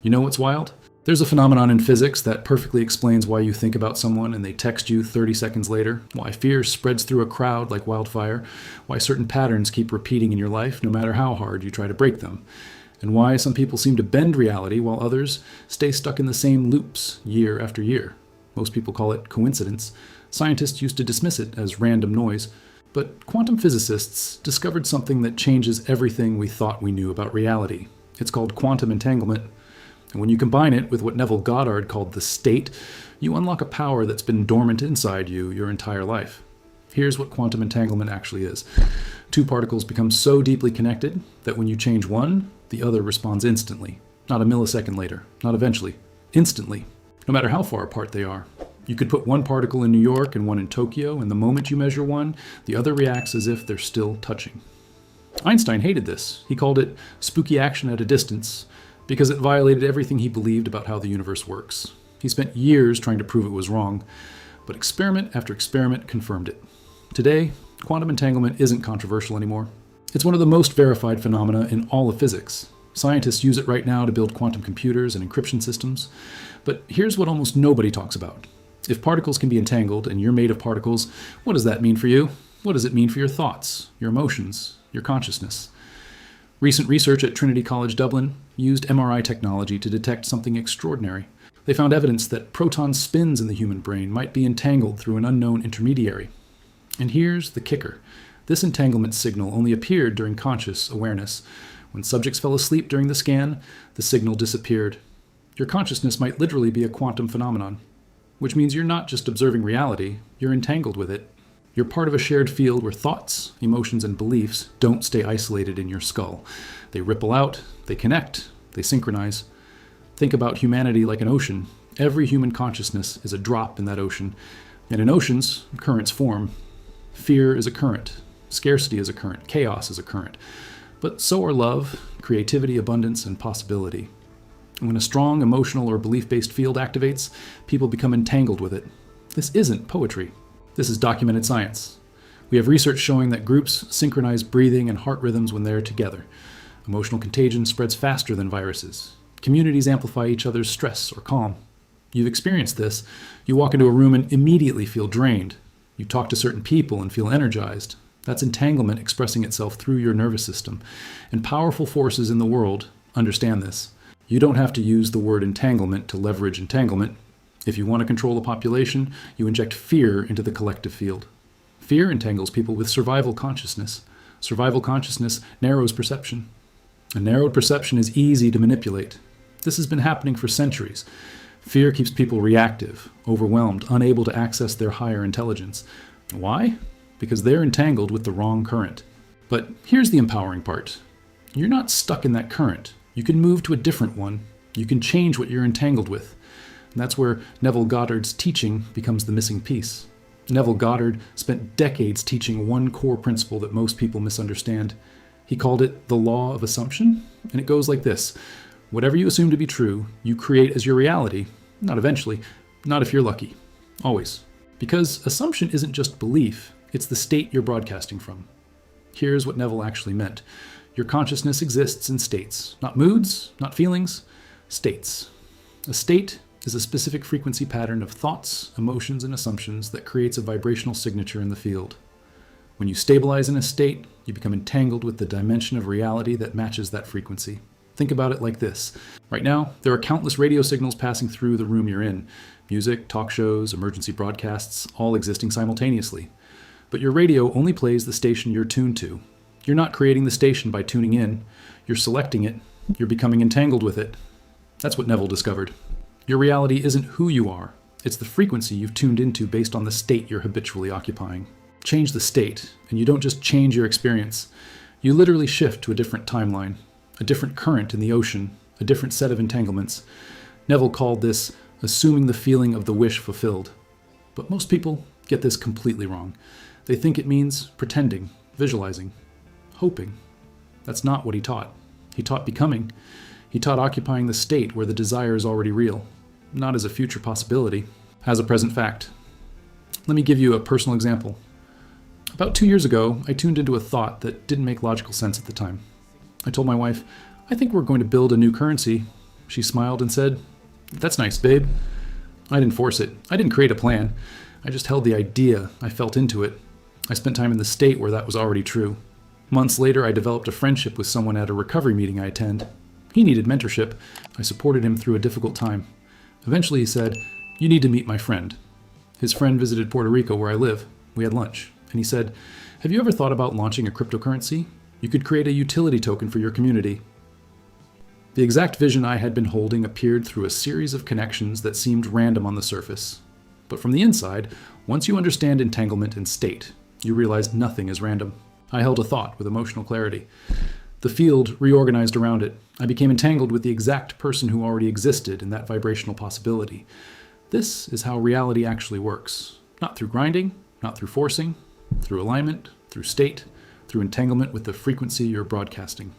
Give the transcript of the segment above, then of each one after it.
You know what's wild? There's a phenomenon in physics that perfectly explains why you think about someone and they text you 30 seconds later, why fear spreads through a crowd like wildfire, why certain patterns keep repeating in your life no matter how hard you try to break them, and why some people seem to bend reality while others stay stuck in the same loops year after year. Most people call it coincidence. Scientists used to dismiss it as random noise, but quantum physicists discovered something that changes everything we thought we knew about reality. It's called quantum entanglement. And when you combine it with what Neville Goddard called the state, you unlock a power that's been dormant inside you your entire life. Here's what quantum entanglement actually is. Two particles become so deeply connected that when you change one, the other responds instantly. Not a millisecond later, not eventually, instantly, no matter how far apart they are. You could put one particle in New York and one in Tokyo, and the moment you measure one, the other reacts as if they're still touching. Einstein hated this. He called it spooky action at a distance, because it violated everything he believed about how the universe works. He spent years trying to prove it was wrong, but experiment after experiment confirmed it. Today, quantum entanglement isn't controversial anymore. It's one of the most verified phenomena in all of physics. Scientists use it right now to build quantum computers and encryption systems. But here's what almost nobody talks about. If particles can be entangled and you're made of particles, what does that mean for you? What does it mean for your thoughts, your emotions, your consciousness? Recent research at Trinity College Dublin used MRI technology to detect something extraordinary. They found evidence that proton spins in the human brain might be entangled through an unknown intermediary. And here's the kicker. This entanglement signal only appeared during conscious awareness. When subjects fell asleep during the scan, the signal disappeared. Your consciousness might literally be a quantum phenomenon, which means you're not just observing reality, you're entangled with it. You're part of a shared field where thoughts, emotions, and beliefs don't stay isolated in your skull. They ripple out, they connect, they synchronize. Think about humanity like an ocean. Every human consciousness is a drop in that ocean. And in oceans, currents form. Fear is a current. Scarcity is a current. Chaos is a current. But so are love, creativity, abundance, and possibility. And when a strong emotional or belief-based field activates, people become entangled with it. This isn't poetry. This is documented science. We have research showing that groups synchronize breathing and heart rhythms when they're together. Emotional contagion spreads faster than viruses. Communities amplify each other's stress or calm. You've experienced this. You walk into a room and immediately feel drained. You talk to certain people and feel energized. That's entanglement expressing itself through your nervous system. And powerful forces in the world understand this. You don't have to use the word entanglement to leverage entanglement. If you want to control a population, you inject fear into the collective field. Fear entangles people with survival consciousness. Survival consciousness narrows perception. A narrowed perception is easy to manipulate. This has been happening for centuries. Fear keeps people reactive, overwhelmed, unable to access their higher intelligence. Why? Because they're entangled with the wrong current. But here's the empowering part. You're not stuck in that current. You can move to a different one. You can change what you're entangled with. And that's where Neville Goddard's teaching becomes the missing piece. Neville Goddard spent decades teaching one core principle that most people misunderstand. He called it the law of assumption, and it goes like this. Whatever you assume to be true, you create as your reality, not eventually, not if you're lucky, always. Because assumption isn't just belief, it's the state you're broadcasting from. Here's what Neville actually meant. Your consciousness exists in states, not moods, not feelings, states. A state is a specific frequency pattern of thoughts, emotions, and assumptions that creates a vibrational signature in the field. When you stabilize in a state, you become entangled with the dimension of reality that matches that frequency. Think about it like this. Right now, there are countless radio signals passing through the room you're in. Music, talk shows, emergency broadcasts, all existing simultaneously. But your radio only plays the station you're tuned to. You're not creating the station by tuning in. You're selecting it. You're becoming entangled with it. That's what Neville discovered. Your reality isn't who you are. It's the frequency you've tuned into based on the state you're habitually occupying. Change the state, and you don't just change your experience. You literally shift to a different timeline, a different current in the ocean, a different set of entanglements. Neville called this assuming the feeling of the wish fulfilled. But most people get this completely wrong. They think it means pretending, visualizing, hoping. That's not what he taught. He taught becoming. He taught occupying the state where the desire is already real, not as a future possibility, as a present fact. Let me give you a personal example. About 2 years ago, I tuned into a thought that didn't make logical sense at the time. I told my wife, I think we're going to build a new currency. She smiled and said, "That's nice, babe." I didn't force it. I didn't create a plan. I just held the idea. I felt into it. I spent time in the state where that was already true. Months later, I developed a friendship with someone at a recovery meeting I attend. He needed mentorship. I supported him through a difficult time. Eventually he said, "You need to meet my friend." His friend visited Puerto Rico where I live. We had lunch. And he said, "Have you ever thought about launching a cryptocurrency? You could create a utility token for your community." The exact vision I had been holding appeared through a series of connections that seemed random on the surface. But from the inside, once you understand entanglement and state, you realize nothing is random. I held a thought with emotional clarity. The field reorganized around it. I became entangled with the exact person who already existed in that vibrational possibility. This is how reality actually works. Not through grinding, not through forcing, through alignment, through state, through entanglement with the frequency you're broadcasting.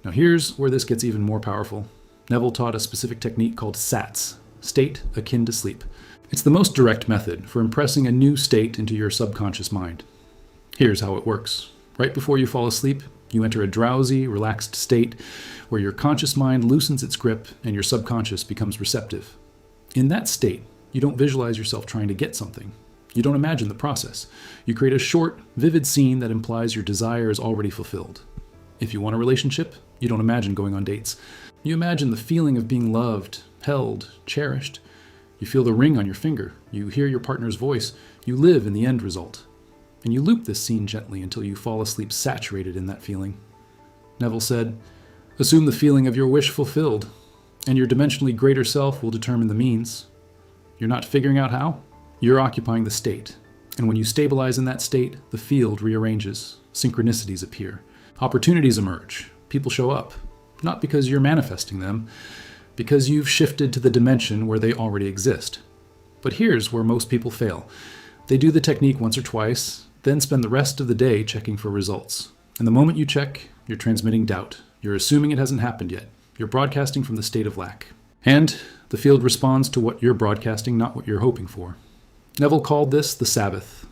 Now here's where this gets even more powerful. Neville taught a specific technique called SATS, state akin to sleep. It's the most direct method for impressing a new state into your subconscious mind. Here's how it works. Right before you fall asleep, you enter a drowsy, relaxed state where your conscious mind loosens its grip and your subconscious becomes receptive. In that state, you don't visualize yourself trying to get something. You don't imagine the process. You create a short, vivid scene that implies your desire is already fulfilled. If you want a relationship, you don't imagine going on dates. You imagine the feeling of being loved, held, cherished. You feel the ring on your finger. You hear your partner's voice. You live in the end result. And you loop this scene gently until you fall asleep saturated in that feeling. Neville said, "Assume the feeling of your wish fulfilled, and your dimensionally greater self will determine the means. You're not figuring out how? You're occupying the state. And when you stabilize in that state, the field rearranges. Synchronicities appear. Opportunities emerge. People show up. Not because you're manifesting them, because you've shifted to the dimension where they already exist. But here's where most people fail. They do the technique once or twice, then spend the rest of the day checking for results. And the moment you check, you're transmitting doubt. You're assuming it hasn't happened yet. You're broadcasting from the state of lack. And the field responds to what you're broadcasting, not what you're hoping for. Neville called this the Sabbath.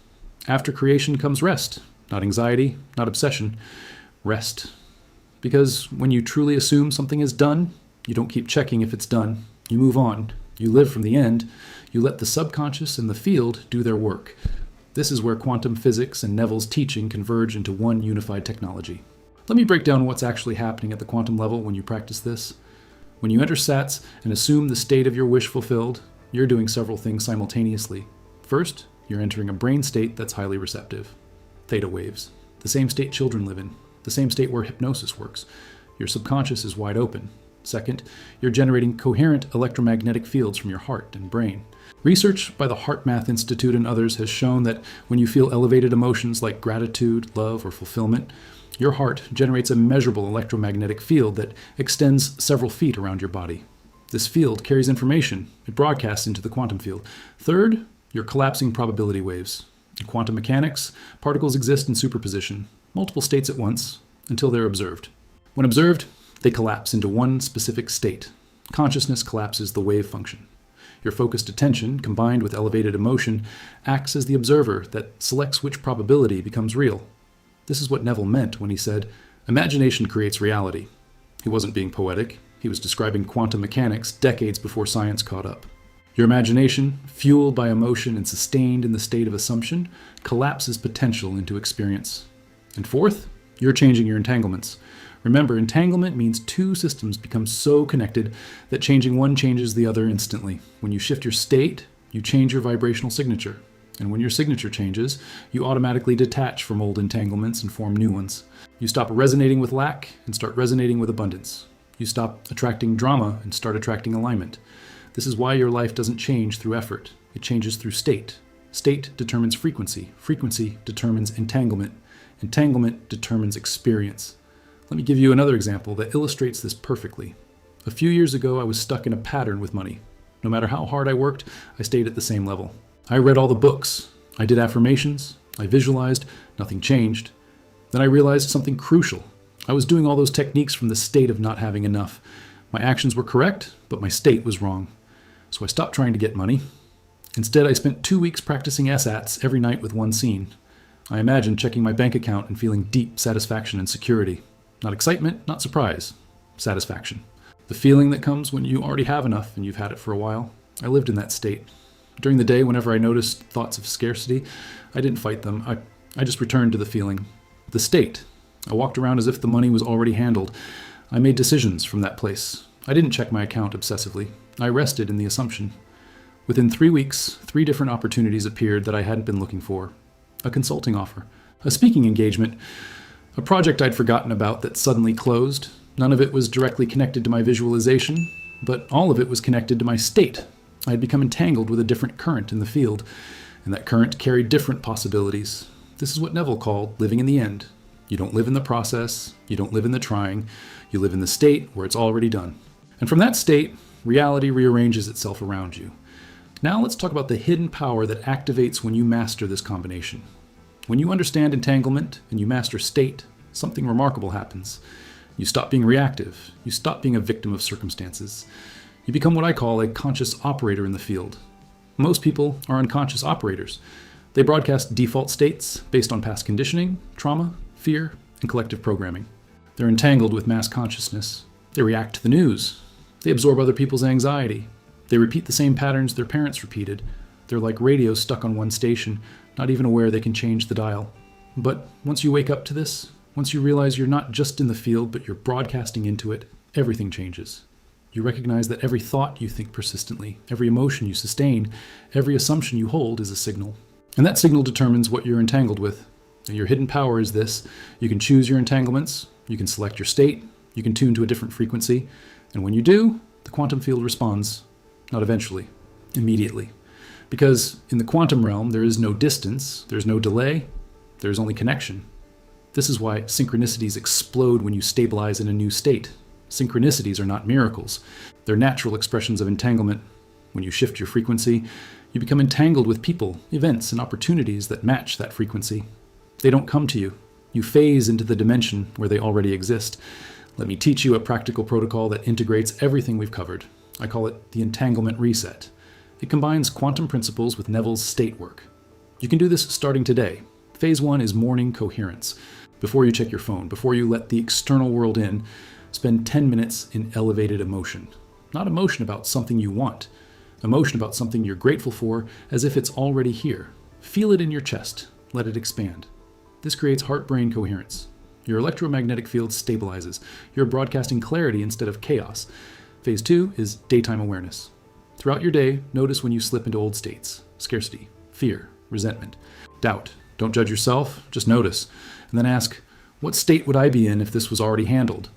After creation comes rest. Not anxiety, not obsession. Rest. Because when you truly assume something is done, you don't keep checking if it's done. You move on. You live from the end. You let the subconscious and the field do their work. This is where quantum physics and Neville's teaching converge into one unified technology. Let me break down what's actually happening at the quantum level when you practice this. When you enter SATS and assume the state of your wish fulfilled, you're doing several things simultaneously. First, you're entering a brain state that's highly receptive. Theta waves. The same state children live in. The same state where hypnosis works. Your subconscious is wide open. Second, you're generating coherent electromagnetic fields from your heart and brain. Research by the Heart Math Institute and others has shown that when you feel elevated emotions like gratitude, love, or fulfillment, your heart generates a measurable electromagnetic field that extends several feet around your body. This field carries information. It broadcasts into the quantum field. Third, you're collapsing probability waves. In quantum mechanics, particles exist in superposition, multiple states at once, until they're observed. When observed, they collapse into one specific state. Consciousness collapses the wave function. Your focused attention, combined with elevated emotion, acts as the observer that selects which probability becomes real. This is what Neville meant when he said, "Imagination creates reality." He wasn't being poetic. He was describing quantum mechanics decades before science caught up. Your imagination, fueled by emotion and sustained in the state of assumption, collapses potential into experience. And fourth, you're changing your entanglements. Remember, entanglement means two systems become so connected that changing one changes the other instantly. When you shift your state, you change your vibrational signature. And when your signature changes, you automatically detach from old entanglements and form new ones. You stop resonating with lack and start resonating with abundance. You stop attracting drama and start attracting alignment. This is why your life doesn't change through effort. It changes through state. State determines frequency. Frequency determines entanglement. Entanglement determines experience. Let me give you another example that illustrates this perfectly. A few years ago, I was stuck in a pattern with money. No matter how hard I worked, I stayed at the same level. I read all the books. I did affirmations. I visualized. Nothing changed. Then I realized something crucial. I was doing all those techniques from the state of not having enough. My actions were correct, but my state was wrong. So I stopped trying to get money. Instead, I spent 2 weeks practicing SATs every night with one scene. I imagined checking my bank account and feeling deep satisfaction and security. Not excitement, not surprise. Satisfaction. The feeling that comes when you already have enough and you've had it for a while. I lived in that state. During the day, whenever I noticed thoughts of scarcity, I didn't fight them. I just returned to the feeling. The state. I walked around as if the money was already handled. I made decisions from that place. I didn't check my account obsessively. I rested in the assumption. Within 3 weeks, 3 different opportunities appeared that I hadn't been looking for. A consulting offer, a speaking engagement, a project I'd forgotten about that suddenly closed. None of it was directly connected to my visualization, but all of it was connected to my state. I had become entangled with a different current in the field, and that current carried different possibilities. This is what Neville called living in the end. You don't live in the process, you don't live in the trying, you live in the state where it's already done. And from that state, reality rearranges itself around you. Now let's talk about the hidden power that activates when you master this combination. When you understand entanglement and you master state, something remarkable happens. You stop being reactive. You stop being a victim of circumstances. You become what I call a conscious operator in the field. Most people are unconscious operators. They broadcast default states based on past conditioning, trauma, fear, and collective programming. They're entangled with mass consciousness. They react to the news. They absorb other people's anxiety. They repeat the same patterns their parents repeated. They're like radio stuck on one station, not even aware they can change the dial. But once you wake up to this, once you realize you're not just in the field, but you're broadcasting into it, everything changes. You recognize that every thought you think persistently, every emotion you sustain, every assumption you hold is a signal. And that signal determines what you're entangled with. And your hidden power is this. You can choose your entanglements, you can select your state, you can tune to a different frequency, and when you do, the quantum field responds, not eventually, immediately. Because in the quantum realm, there is no distance, there's no delay, there's only connection. This is why synchronicities explode when you stabilize in a new state. Synchronicities are not miracles. They're natural expressions of entanglement. When you shift your frequency, you become entangled with people, events, and opportunities that match that frequency. They don't come to you. You phase into the dimension where they already exist. Let me teach you a practical protocol that integrates everything we've covered. I call it the Entanglement Reset. It combines quantum principles with Neville's state work. You can do this starting today. Phase 1 is morning coherence. Before you check your phone, before you let the external world in, spend 10 minutes in elevated emotion. Not emotion about something you want. Emotion about something you're grateful for, as if it's already here. Feel it in your chest. Let it expand. This creates heart-brain coherence. Your electromagnetic field stabilizes. You're broadcasting clarity instead of chaos. Phase 2 is daytime awareness. Throughout your day, notice when you slip into old states. Scarcity, fear, resentment, doubt. Don't judge yourself, just notice. And then ask, what state would I be in if this was already handled?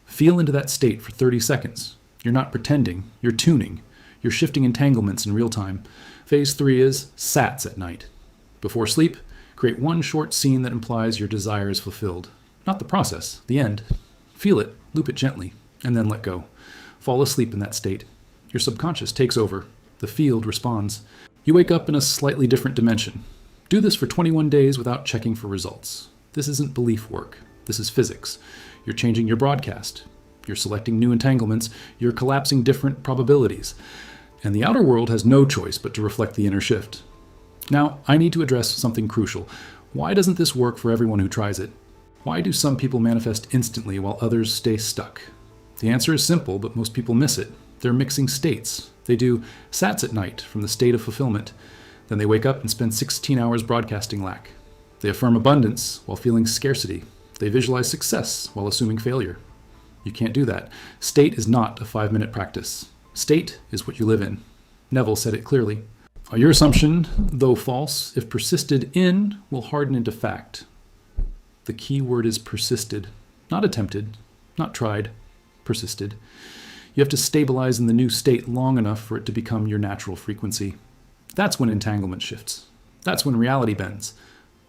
Feel into that state for 30 seconds. You're not pretending, you're tuning. You're shifting entanglements in real time. Phase 3 is sats at night. Before sleep, create one short scene that implies your desire is fulfilled. Not the process, the end. Feel it, loop it gently, and then let go. Fall asleep in that state. Your subconscious takes over. The field responds. You wake up in a slightly different dimension. Do this for 21 days without checking for results. This isn't belief work. This is physics. You're changing your broadcast. You're selecting new entanglements. You're collapsing different probabilities. And the outer world has no choice but to reflect the inner shift. Now, I need to address something crucial. Why doesn't this work for everyone who tries it? Why do some people manifest instantly while others stay stuck? The answer is simple, but most people miss it. They're mixing states. They do sats at night from the state of fulfillment. Then they wake up and spend 16 hours broadcasting lack. They affirm abundance while feeling scarcity. They visualize success while assuming failure. You can't do that. State is not a 5-minute practice. State is what you live in. Neville said it clearly. Your assumption, though false, if persisted in, will harden into fact. The key word is persisted. Not attempted, not tried, persisted. You have to stabilize in the new state long enough for it to become your natural frequency. That's when entanglement shifts. That's when reality bends.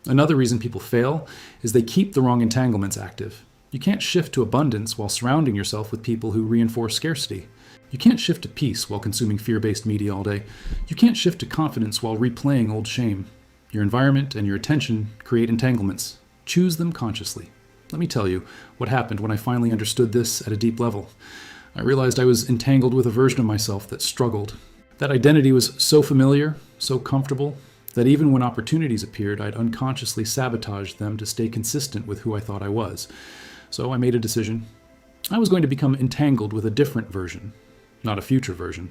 Another reason people fail is they keep the wrong entanglements active. You can't shift to abundance while surrounding yourself with people who reinforce scarcity. You can't shift to peace while consuming fear-based media all day. You can't shift to confidence while replaying old shame. Your environment and your attention create entanglements. Choose them consciously. Let me tell you what happened when I finally understood this at a deep level. I realized I was entangled with a version of myself that struggled. That identity was so familiar, so comfortable, that even when opportunities appeared, I'd unconsciously sabotaged them to stay consistent with who I thought I was. So I made a decision. I was going to become entangled with a different version, not a future version,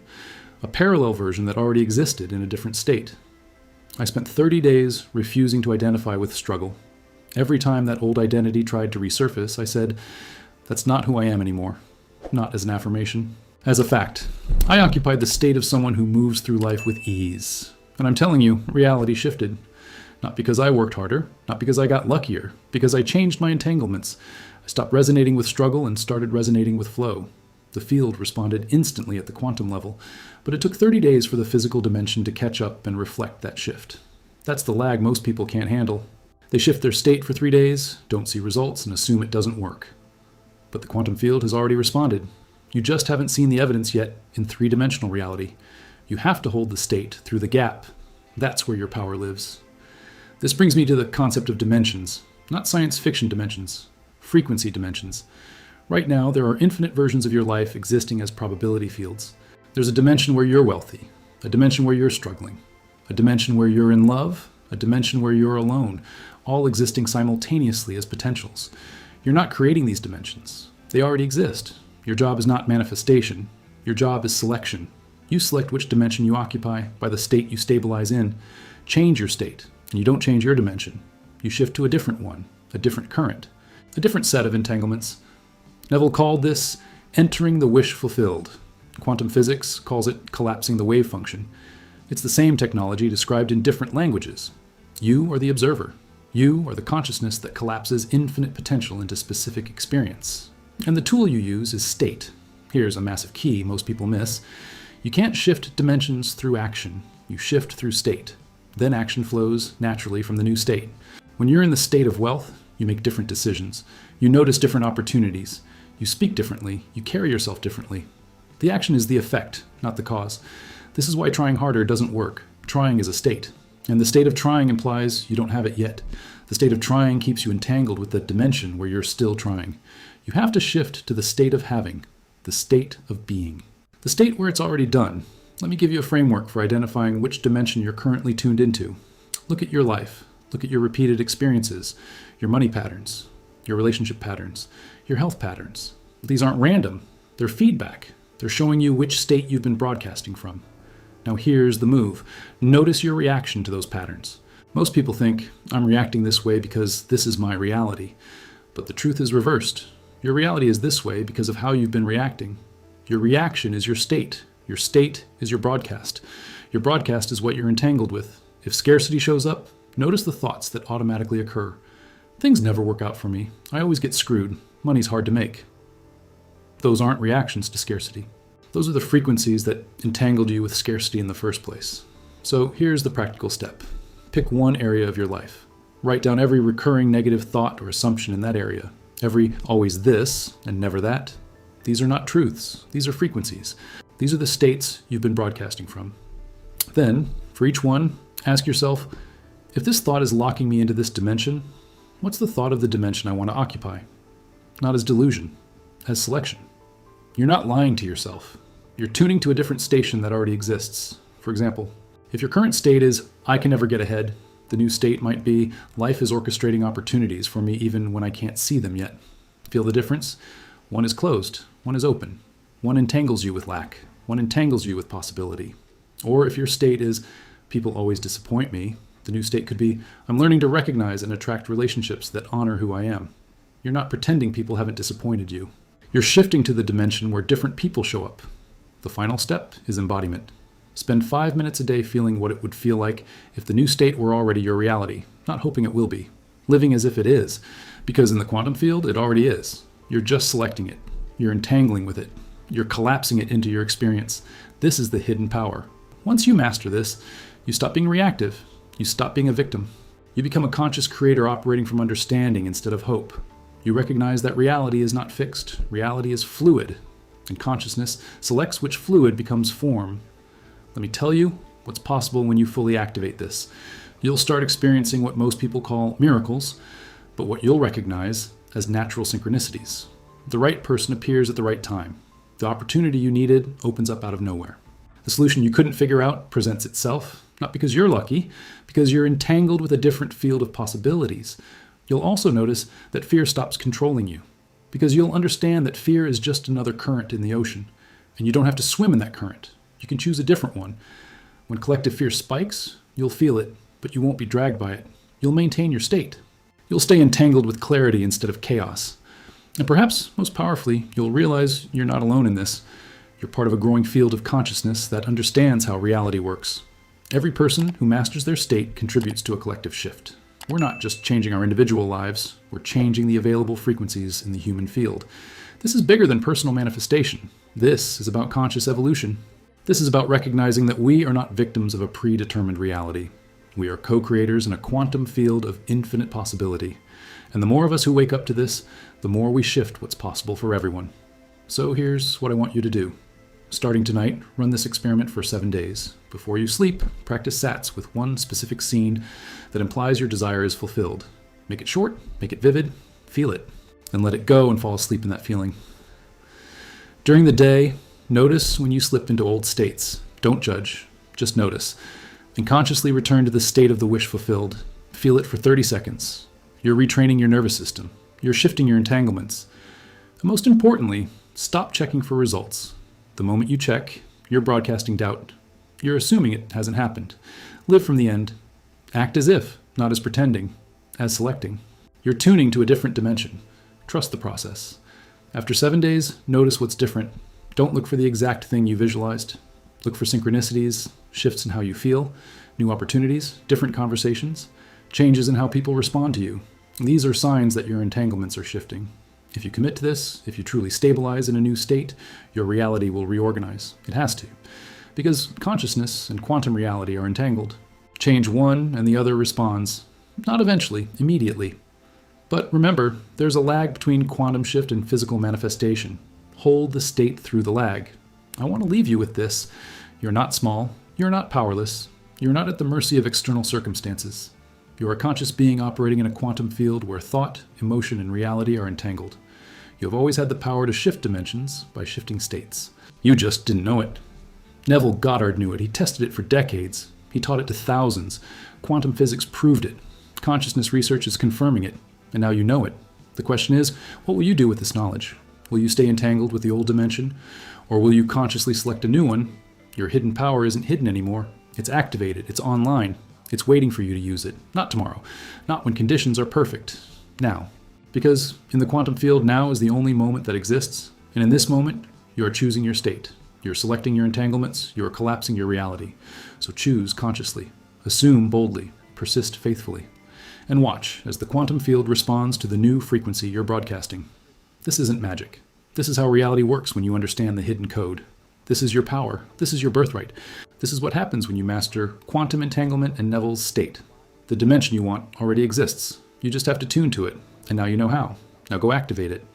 a parallel version that already existed in a different state. I spent 30 days refusing to identify with struggle. Every time that old identity tried to resurface, I said, "That's not who I am anymore." Not as an affirmation. As a fact. I occupied the state of someone who moves through life with ease. And I'm telling you, reality shifted. Not because I worked harder, not because I got luckier, because I changed my entanglements. I stopped resonating with struggle and started resonating with flow. The field responded instantly at the quantum level, but it took 30 days for the physical dimension to catch up and reflect that shift. That's the lag most people can't handle. They shift their state for 3 days, don't see results, and assume it doesn't work. But the quantum field has already responded. You just haven't seen the evidence yet in three-dimensional reality. You have to hold the state through the gap. That's where your power lives. This brings me to the concept of dimensions, not science fiction dimensions, frequency dimensions. Right now, there are infinite versions of your life existing as probability fields. There's a dimension where you're wealthy, a dimension where you're struggling, a dimension where you're in love, a dimension where you're alone, all existing simultaneously as potentials. You're not creating these dimensions. They already exist. Your job is not manifestation. Your job is selection. You select which dimension you occupy by the state you stabilize in. Change your state, and you don't change your dimension. You shift to a different one, a different current, a different set of entanglements. Neville called this entering the wish fulfilled. Quantum physics calls it collapsing the wave function. It's the same technology described in different languages. You are the observer. You are the consciousness that collapses infinite potential into specific experience. And the tool you use is state. Here's a massive key most people miss. You can't shift dimensions through action. You shift through state. Then action flows naturally from the new state. When you're in the state of wealth, you make different decisions. You notice different opportunities. You speak differently. You carry yourself differently. The action is the effect, not the cause. This is why trying harder doesn't work. Trying is a state. And the state of trying implies you don't have it yet. The state of trying keeps you entangled with the dimension where you're still trying. You have to shift to the state of having, the state of being. The state where it's already done. Let me give you a framework for identifying which dimension you're currently tuned into. Look at your life. Look at your repeated experiences, your money patterns, your relationship patterns, your health patterns. These aren't random. They're feedback. They're showing you which state you've been broadcasting from. Now here's the move. Notice your reaction to those patterns. Most people think, I'm reacting this way because this is my reality. But the truth is reversed. Your reality is this way because of how you've been reacting. Your reaction is your state. Your state is your broadcast. Your broadcast is what you're entangled with. If scarcity shows up, notice the thoughts that automatically occur. Things never work out for me. I always get screwed. Money's hard to make. Those aren't reactions to scarcity. Those are the frequencies that entangled you with scarcity in the first place. So here's the practical step. Pick one area of your life. Write down every recurring negative thought or assumption in that area. Every always this and never that. These are not truths. These are frequencies. These are the states you've been broadcasting from. Then, for each one, ask yourself, if this thought is locking me into this dimension, what's the thought of the dimension I want to occupy? Not as delusion, as selection. You're not lying to yourself. You're tuning to a different station that already exists. For example, if your current state is, I can never get ahead, the new state might be, life is orchestrating opportunities for me even when I can't see them yet. Feel the difference? One is closed, one is open. One entangles you with lack, one entangles you with possibility. Or if your state is, people always disappoint me, the new state could be, I'm learning to recognize and attract relationships that honor who I am. You're not pretending people haven't disappointed you. You're shifting to the dimension where different people show up. The final step is embodiment. Spend 5 minutes a day feeling what it would feel like if the new state were already your reality, not hoping it will be. Living as if it is, because in the quantum field, it already is. You're just selecting it. You're entangling with it. You're collapsing it into your experience. This is the hidden power. Once you master this, you stop being reactive. You stop being a victim. You become a conscious creator operating from understanding instead of hope. You recognize that reality is not fixed. Reality is fluid. And consciousness selects which fluid becomes form. Let me tell you what's possible when you fully activate this. You'll start experiencing what most people call miracles, but what you'll recognize as natural synchronicities. The right person appears at the right time. The opportunity you needed opens up out of nowhere. The solution you couldn't figure out presents itself, not because you're lucky, because you're entangled with a different field of possibilities. You'll also notice that fear stops controlling you. Because you'll understand that fear is just another current in the ocean, and you don't have to swim in that current. You can choose a different one. When collective fear spikes, you'll feel it, but you won't be dragged by it. You'll maintain your state. You'll stay entangled with clarity instead of chaos. And perhaps, most powerfully, you'll realize you're not alone in this. You're part of a growing field of consciousness that understands how reality works. Every person who masters their state contributes to a collective shift. We're not just changing our individual lives, we're changing the available frequencies in the human field. This is bigger than personal manifestation. This is about conscious evolution. This is about recognizing that we are not victims of a predetermined reality. We are co-creators in a quantum field of infinite possibility. And the more of us who wake up to this, the more we shift what's possible for everyone. So here's what I want you to do. Starting tonight, run this experiment for 7 days. Before you sleep, practice sats with one specific scene that implies your desire is fulfilled. Make it short, make it vivid, feel it, and let it go and fall asleep in that feeling. During the day, notice when you slip into old states. Don't judge, just notice. And consciously return to the state of the wish fulfilled. Feel it for 30 seconds. You're retraining your nervous system. You're shifting your entanglements. And most importantly, stop checking for results. The moment you check, you're broadcasting doubt. You're assuming it hasn't happened. Live from the end. Act as if, not as pretending, as selecting. You're tuning to a different dimension. Trust the process. After 7 days, notice what's different. Don't look for the exact thing you visualized. Look for synchronicities, shifts in how you feel, new opportunities, different conversations, changes in how people respond to you. These are signs that your entanglements are shifting. If you commit to this, if you truly stabilize in a new state, your reality will reorganize. It has to. Because consciousness and quantum reality are entangled. Change one and the other responds. Not eventually, immediately. But remember, there's a lag between quantum shift and physical manifestation. Hold the state through the lag. I want to leave you with this. You're not small. You're not powerless. You're not at the mercy of external circumstances. You're a conscious being operating in a quantum field where thought, emotion, and reality are entangled. You have always had the power to shift dimensions by shifting states. You just didn't know it. Neville Goddard knew it. He tested it for decades. He taught it to thousands. Quantum physics proved it. Consciousness research is confirming it. And now you know it. The question is, what will you do with this knowledge? Will you stay entangled with the old dimension? Or will you consciously select a new one? Your hidden power isn't hidden anymore. It's activated. It's online. It's waiting for you to use it. Not tomorrow. Not when conditions are perfect. Now. Because in the quantum field, now is the only moment that exists. And in this moment, you are choosing your state. You're selecting your entanglements. You are collapsing your reality. So choose consciously. Assume boldly. Persist faithfully. And watch as the quantum field responds to the new frequency you're broadcasting. This isn't magic. This is how reality works when you understand the hidden code. This is your power. This is your birthright. This is what happens when you master quantum entanglement and Neville's state. The dimension you want already exists. You just have to tune to it. And now you know how. Now go activate it.